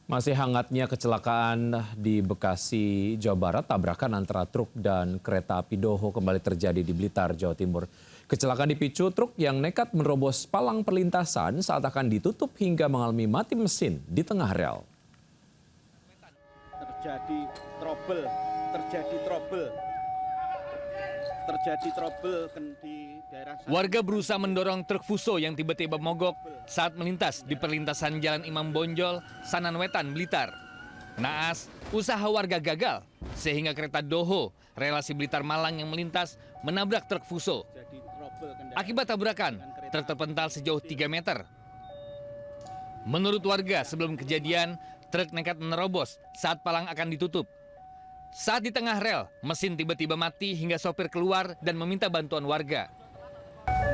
Masih hangatnya kecelakaan di Bekasi, Jawa Barat. Tabrakan antara truk dan kereta api Doho kembali terjadi di Blitar, Jawa Timur. Kecelakaan dipicu truk yang nekat menerobos palang perlintasan saat akan ditutup hingga mengalami mati mesin di tengah rel. Terjadi trouble di daerah sana. Warga berusaha mendorong truk Fuso yang tiba-tiba mogok saat melintas di perlintasan Jalan Imam Bonjol, Sanan Wetan, Blitar. Naas, usaha warga gagal sehingga kereta Doho relasi Blitar Malang yang melintas menabrak truk Fuso. Akibat tabrakan, truk terpental sejauh 3 meter. Menurut warga, sebelum kejadian, truk nekat menerobos saat palang akan ditutup. Saat di tengah rel, mesin tiba-tiba mati hingga sopir keluar dan meminta bantuan warga.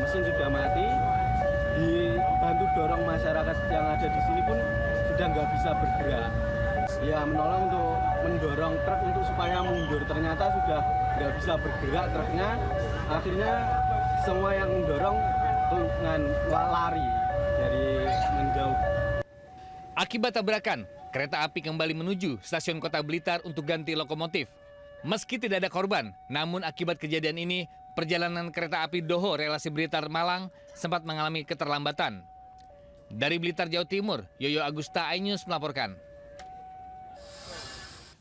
Mesin sudah mati, dibantu dorong masyarakat yang ada di sini pun sudah nggak bisa bergerak. Ya menolong untuk mendorong truk untuk supaya mundur, ternyata sudah nggak bisa bergerak truknya. Akhirnya semua yang mendorong dengan lari dari menjauh. Akibat tabrakan, kereta api kembali menuju stasiun Kota Blitar untuk ganti lokomotif. Meski tidak ada korban, namun akibat kejadian ini, perjalanan kereta api Doho relasi Blitar Malang sempat mengalami keterlambatan. Dari Blitar, Jawa Timur, Yoyo Agusta, iNews melaporkan.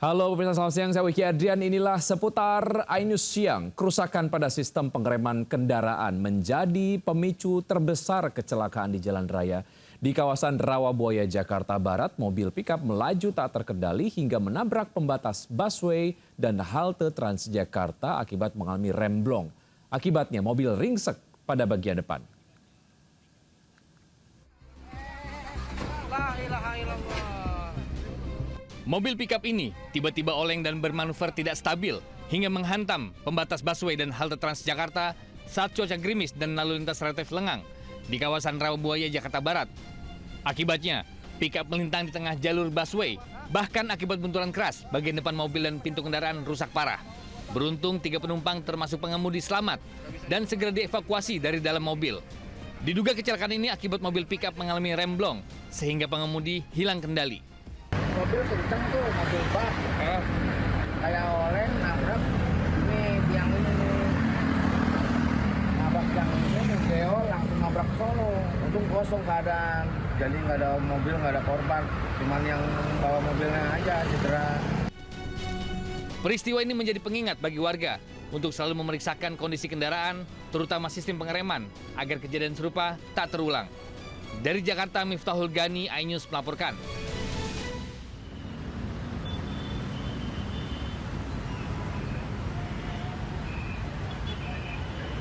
Halo pemirsa, selamat siang. Saya Wiki Adrian. Inilah seputar iNews Siang. Kerusakan pada sistem pengereman kendaraan menjadi pemicu terbesar kecelakaan di jalan raya. Di kawasan Rawabuaya, Jakarta Barat, mobil pickup melaju tak terkendali hingga menabrak pembatas busway dan halte Transjakarta akibat mengalami remblong. Akibatnya mobil ringsek pada bagian depan. Mobil pickup ini tiba-tiba oleng dan bermanuver tidak stabil hingga menghantam pembatas busway dan halte Transjakarta saat cuaca gerimis dan lalu lintas relatif lengang di kawasan Rawabuaya, Jakarta Barat. Akibatnya, pickup melintang di tengah jalur busway. Bahkan akibat benturan keras, bagian depan mobil dan pintu kendaraan rusak parah. Beruntung 3 penumpang termasuk pengemudi selamat dan segera dievakuasi dari dalam mobil. Diduga kecelakaan ini akibat mobil pickup mengalami remblong sehingga pengemudi hilang kendali. Mobil kenceng tuh, mobil bak. Kayak oleng, nabrak. Ini tiang ini nih. Nabrak yang ini, Deo langsung nabrak sono. Untung kosong keadaan. Jadi nggak ada mobil, nggak ada korban. Cuman yang bawa mobilnya aja cedera. Peristiwa ini menjadi pengingat bagi warga untuk selalu memeriksakan kondisi kendaraan, terutama sistem pengereman, agar kejadian serupa tak terulang. Dari Jakarta, Miftahul Gani, iNews melaporkan.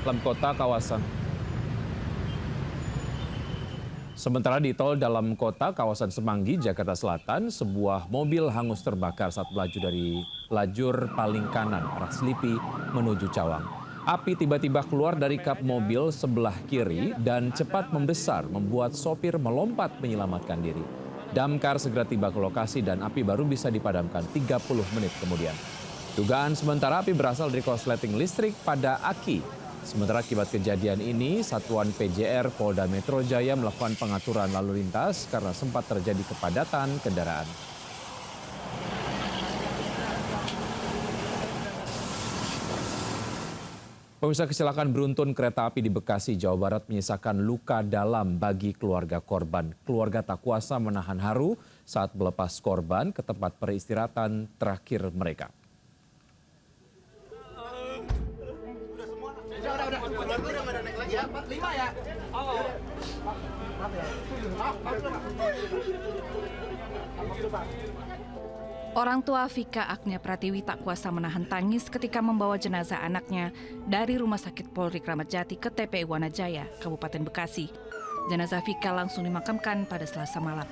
Dalam kota kawasan. Sementara di tol dalam kota kawasan Semanggi, Jakarta Selatan, sebuah mobil hangus terbakar saat melaju dari lajur paling kanan arah Selipi menuju Cawang. Api tiba-tiba keluar dari kap mobil sebelah kiri dan cepat membesar membuat sopir melompat menyelamatkan diri. Damkar segera tiba ke lokasi dan api baru bisa dipadamkan 30 menit kemudian. Dugaan sementara api berasal dari korsleting listrik pada aki. Sementara akibat kejadian ini, Satuan PJR Polda Metro Jaya melakukan pengaturan lalu lintas karena sempat terjadi kepadatan kendaraan. Pemirsa, kecelakaan beruntun kereta api di Bekasi, Jawa Barat menyisakan luka dalam bagi keluarga korban. Keluarga tak kuasa menahan haru saat melepas korban ke tempat peristirahatan terakhir mereka. Orang tua Vika Agnia Pratiwi tak kuasa menahan tangis ketika membawa jenazah anaknya dari Rumah Sakit Polri Kramat Jati ke TPI Wanajaya, Kabupaten Bekasi. Jenazah Vika langsung dimakamkan pada Selasa malam.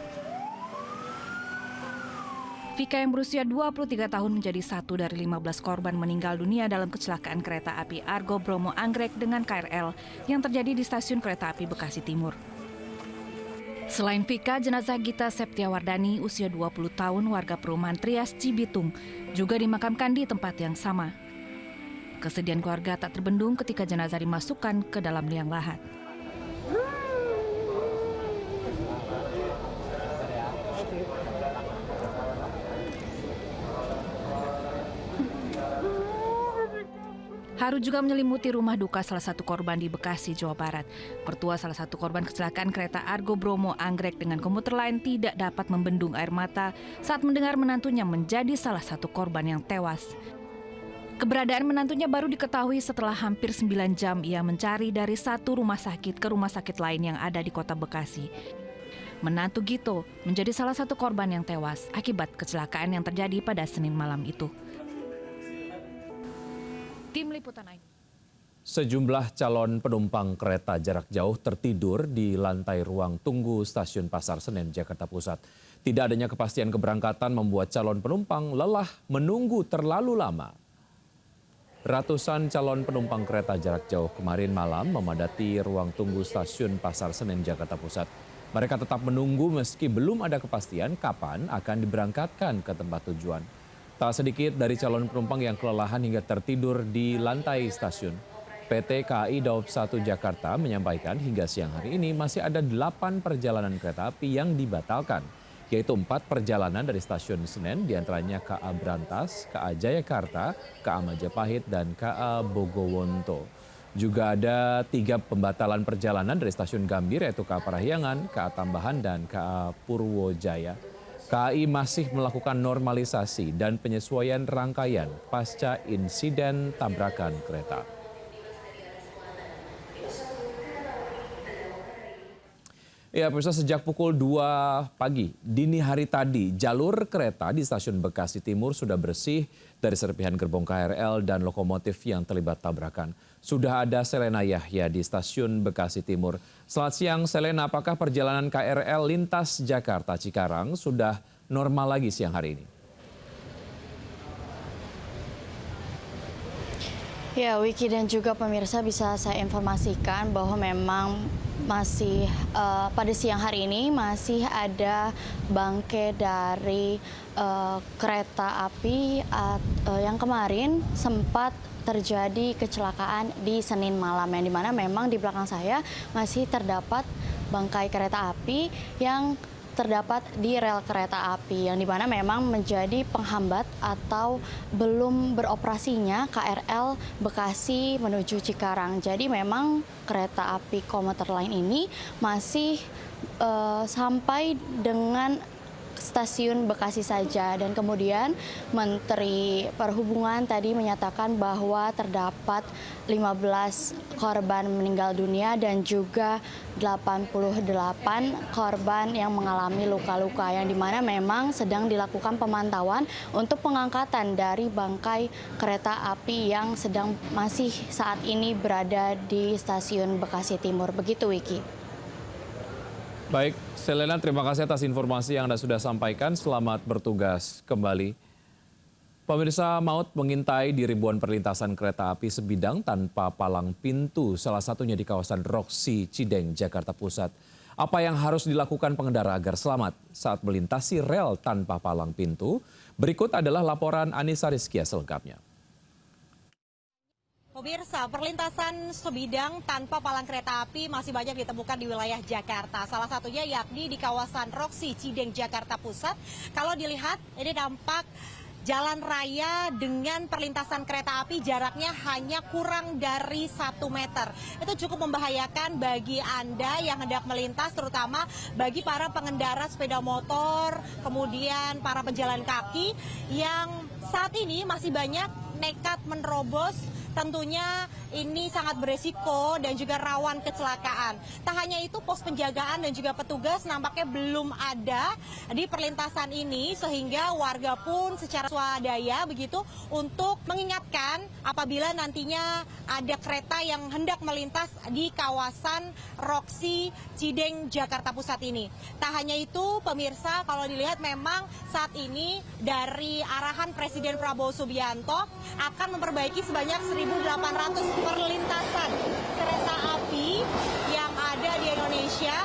Vika yang berusia 23 tahun menjadi satu dari 15 korban meninggal dunia dalam kecelakaan kereta api Argo Bromo Anggrek dengan KRL yang terjadi di stasiun kereta api Bekasi Timur. Selain Vika, jenazah Gita Septiawardani usia 20 tahun warga perumahan Trias Cibitung juga dimakamkan di tempat yang sama. Kesedihan keluarga tak terbendung ketika jenazah dimasukkan ke dalam liang lahat. Haru juga menyelimuti rumah duka salah satu korban di Bekasi, Jawa Barat. Mertua salah satu korban kecelakaan kereta Argo Bromo Anggrek dengan komuter lain tidak dapat membendung air mata saat mendengar menantunya menjadi salah satu korban yang tewas. Keberadaan menantunya baru diketahui setelah hampir 9 jam ia mencari dari satu rumah sakit ke rumah sakit lain yang ada di kota Bekasi. Menantu Gito menjadi salah satu korban yang tewas akibat kecelakaan yang terjadi pada Senin malam itu. Tim Liputan AI. Sejumlah calon penumpang kereta jarak jauh tertidur di lantai ruang tunggu stasiun Pasar Senen, Jakarta Pusat. Tidak adanya kepastian keberangkatan membuat calon penumpang lelah menunggu terlalu lama. Ratusan calon penumpang kereta jarak jauh kemarin malam memadati ruang tunggu stasiun Pasar Senen, Jakarta Pusat. Mereka tetap menunggu meski belum ada kepastian kapan akan diberangkatkan ke tempat tujuan. Tak sedikit dari calon penumpang yang kelelahan hingga tertidur di lantai stasiun. PT KAI Daob 1 Jakarta menyampaikan hingga siang hari ini masih ada 8 perjalanan kereta api yang dibatalkan, yaitu 4 perjalanan dari stasiun Senen, diantaranya KA Brantas, KA Jayakarta, KA Majapahit, dan KA Bogowonto. Juga ada 3 pembatalan perjalanan dari stasiun Gambir, yaitu KA Parahyangan, KA Tambahan, dan KA Purwojaya. KAI masih melakukan normalisasi dan penyesuaian rangkaian pasca insiden tabrakan kereta. Ya, pemirsa, sejak pukul 2 pagi dini hari tadi, jalur kereta di stasiun Bekasi Timur sudah bersih dari serpihan gerbong KRL dan lokomotif yang terlibat tabrakan. Sudah ada Selena Yahya di stasiun Bekasi Timur. Selamat siang, Selena. Apakah perjalanan KRL lintas Jakarta Cikarang sudah normal lagi siang hari ini? Ya, Wiki dan juga pemirsa, bisa saya informasikan bahwa memang masih pada siang hari ini masih ada bangkai dari kereta api yang kemarin sempat terjadi kecelakaan di Senin malam, yang dimana memang di belakang saya masih terdapat bangkai kereta api yang terdapat di rel kereta api, yang dimana memang menjadi penghambat atau belum beroperasinya KRL Bekasi menuju Cikarang. Jadi memang kereta api komuter lain ini masih sampai dengan stasiun Bekasi saja, dan kemudian Menteri Perhubungan tadi menyatakan bahwa terdapat 15 korban meninggal dunia dan juga 88 korban yang mengalami luka-luka, yang dimana memang sedang dilakukan pemantauan untuk pengangkatan dari bangkai kereta api yang sedang masih saat ini berada di stasiun Bekasi Timur. Begitu, Wiki. Baik, Selena, terima kasih atas informasi yang Anda sudah sampaikan. Selamat bertugas kembali. Pemirsa, maut mengintai di ribuan perlintasan kereta api sebidang tanpa palang pintu, salah satunya di kawasan Roxy, Cideng, Jakarta Pusat. Apa yang harus dilakukan pengendara agar selamat saat melintasi rel tanpa palang pintu? Berikut adalah laporan Anissa Rizkia selengkapnya. Pemirsa, perlintasan sebidang tanpa palang kereta api masih banyak ditemukan di wilayah Jakarta. Salah satunya yakni di kawasan Roxy, Cideng, Jakarta Pusat. Kalau dilihat, ini nampak jalan raya dengan perlintasan kereta api jaraknya hanya kurang dari 1 meter. Itu cukup membahayakan bagi Anda yang hendak melintas, terutama bagi para pengendara sepeda motor, kemudian para pejalan kaki yang saat ini masih banyak nekat menerobos. Tentunya ini sangat beresiko dan juga rawan kecelakaan. Tak hanya itu, pos penjagaan dan juga petugas nampaknya belum ada di perlintasan ini, sehingga warga pun secara swadaya begitu untuk mengingatkan apabila nantinya ada kereta yang hendak melintas di kawasan Roxy, Cideng, Jakarta Pusat ini. Tak hanya itu, pemirsa, kalau dilihat memang saat ini dari arahan Presiden Prabowo Subianto akan memperbaiki sebanyak 1.800 perlintasan kereta api yang ada di Indonesia.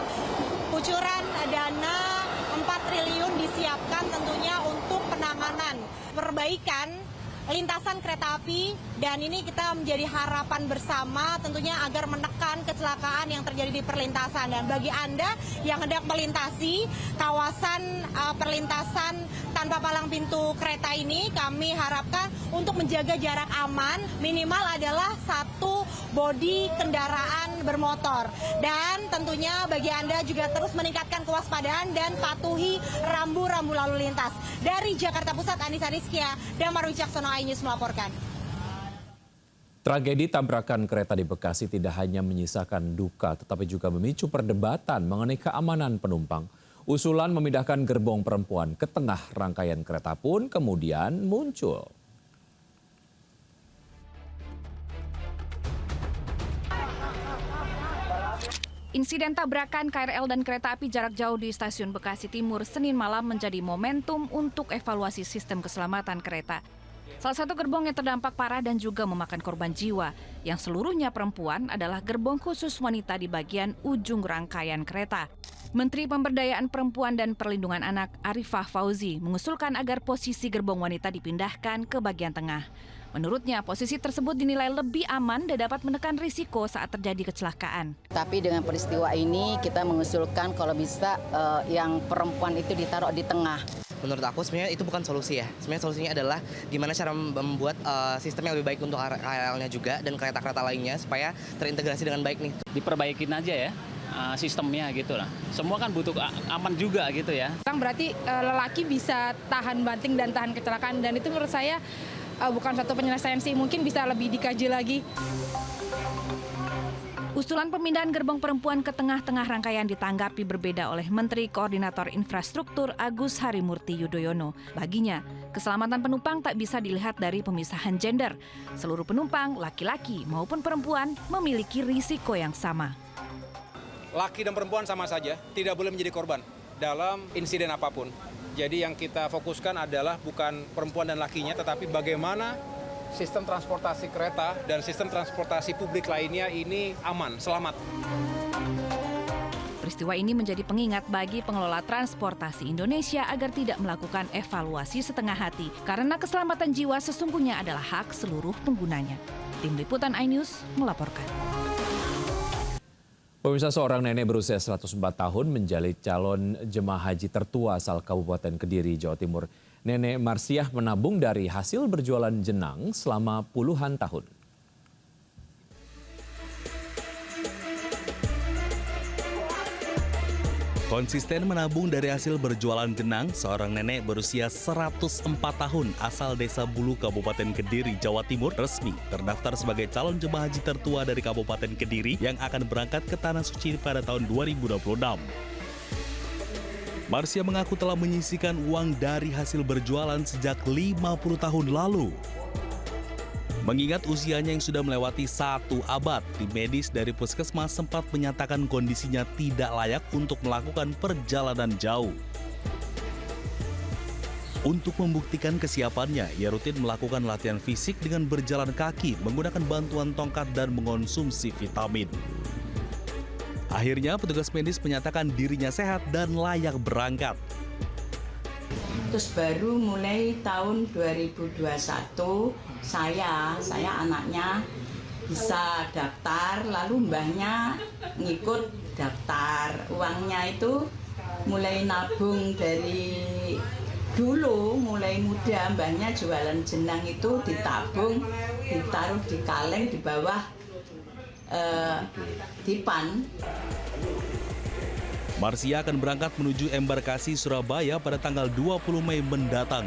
Kucuran dana 4 triliun disiapkan tentunya untuk penanganan perbaikan lintasan kereta api, dan ini kita menjadi harapan bersama tentunya agar menekan rawan kecelakaan yang terjadi di perlintasan. Dan bagi Anda yang hendak melintasi kawasan perlintasan tanpa palang pintu kereta ini, kami harapkan untuk menjaga jarak aman minimal adalah 1 bodi kendaraan bermotor. Dan tentunya bagi Anda juga terus meningkatkan kewaspadaan dan patuhi rambu-rambu lalu lintas. Dari Jakarta Pusat, Anissa Rizkia, Damar Wicaksono, iNews melaporkan. Tragedi tabrakan kereta di Bekasi tidak hanya menyisakan duka, tetapi juga memicu perdebatan mengenai keamanan penumpang. Usulan memindahkan gerbong perempuan ke tengah rangkaian kereta pun kemudian muncul. Insiden tabrakan KRL dan kereta api jarak jauh di Stasiun Bekasi Timur Senin malam menjadi momentum untuk evaluasi sistem keselamatan kereta. Salah satu gerbong yang terdampak parah dan juga memakan korban jiwa, yang seluruhnya perempuan, adalah gerbong khusus wanita di bagian ujung rangkaian kereta. Menteri Pemberdayaan Perempuan dan Perlindungan Anak Arifah Fauzi mengusulkan agar posisi gerbong wanita dipindahkan ke bagian tengah. Menurutnya, posisi tersebut dinilai lebih aman dan dapat menekan risiko saat terjadi kecelakaan. Tapi dengan peristiwa ini kita mengusulkan kalau bisa yang perempuan itu ditaruh di tengah. Menurut aku sebenarnya itu bukan solusi ya. Sebenarnya solusinya adalah gimana cara membuat sistem yang lebih baik untuk KRL-nya juga dan kereta-kereta lainnya supaya terintegrasi dengan baik nih. Diperbaikin aja ya sistemnya gitu lah. Semua kan butuh aman juga gitu ya. Berarti lelaki bisa tahan banting dan tahan kecelakaan, dan itu menurut saya bukan satu penyelesaian sih, mungkin bisa lebih dikaji lagi. Usulan pemindahan gerbong perempuan ke tengah-tengah rangkaian ditanggapi berbeda oleh Menteri Koordinator Infrastruktur Agus Harimurti Yudhoyono. Baginya, keselamatan penumpang tak bisa dilihat dari pemisahan gender. Seluruh penumpang, laki-laki maupun perempuan, memiliki risiko yang sama. Laki dan perempuan sama saja, tidak boleh menjadi korban dalam insiden apapun. Jadi yang kita fokuskan adalah bukan perempuan dan lakinya, tetapi bagaimana sistem transportasi kereta dan sistem transportasi publik lainnya ini aman, selamat. Peristiwa ini menjadi pengingat bagi pengelola transportasi Indonesia agar tidak melakukan evaluasi setengah hati, karena keselamatan jiwa sesungguhnya adalah hak seluruh penggunanya. Tim Liputan iNews melaporkan. Pemirsa, seorang nenek berusia 104 tahun menjadi calon jemaah haji tertua asal Kabupaten Kediri, Jawa Timur. Nenek Marsiah menabung dari hasil berjualan jenang selama puluhan tahun. Konsisten menabung dari hasil berjualan jenang, seorang nenek berusia 104 tahun asal Desa Bulu, Kabupaten Kediri, Jawa Timur resmi terdaftar sebagai calon jemaah haji tertua dari Kabupaten Kediri yang akan berangkat ke Tanah Suci pada tahun 2026. Marsia mengaku telah menyisihkan uang dari hasil berjualan sejak 50 tahun lalu. Mengingat usianya yang sudah melewati 1 abad, tim medis dari puskesmas sempat menyatakan kondisinya tidak layak untuk melakukan perjalanan jauh. Untuk membuktikan kesiapannya, ia rutin melakukan latihan fisik dengan berjalan kaki, menggunakan bantuan tongkat dan mengonsumsi vitamin. Akhirnya petugas medis menyatakan dirinya sehat dan layak berangkat. Terus baru mulai tahun 2021 saya anaknya bisa daftar, lalu mbahnya ngikut daftar. Uangnya itu mulai nabung dari dulu, mulai muda. Mbahnya jualan jenang itu ditabung, ditaruh di kaleng di bawah dipan. Marsia akan berangkat menuju embarkasi Surabaya pada tanggal 20 Mei mendatang.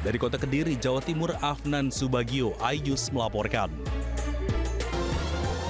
Dari Kota Kediri, Jawa Timur, Afnan Subagio, iNews melaporkan.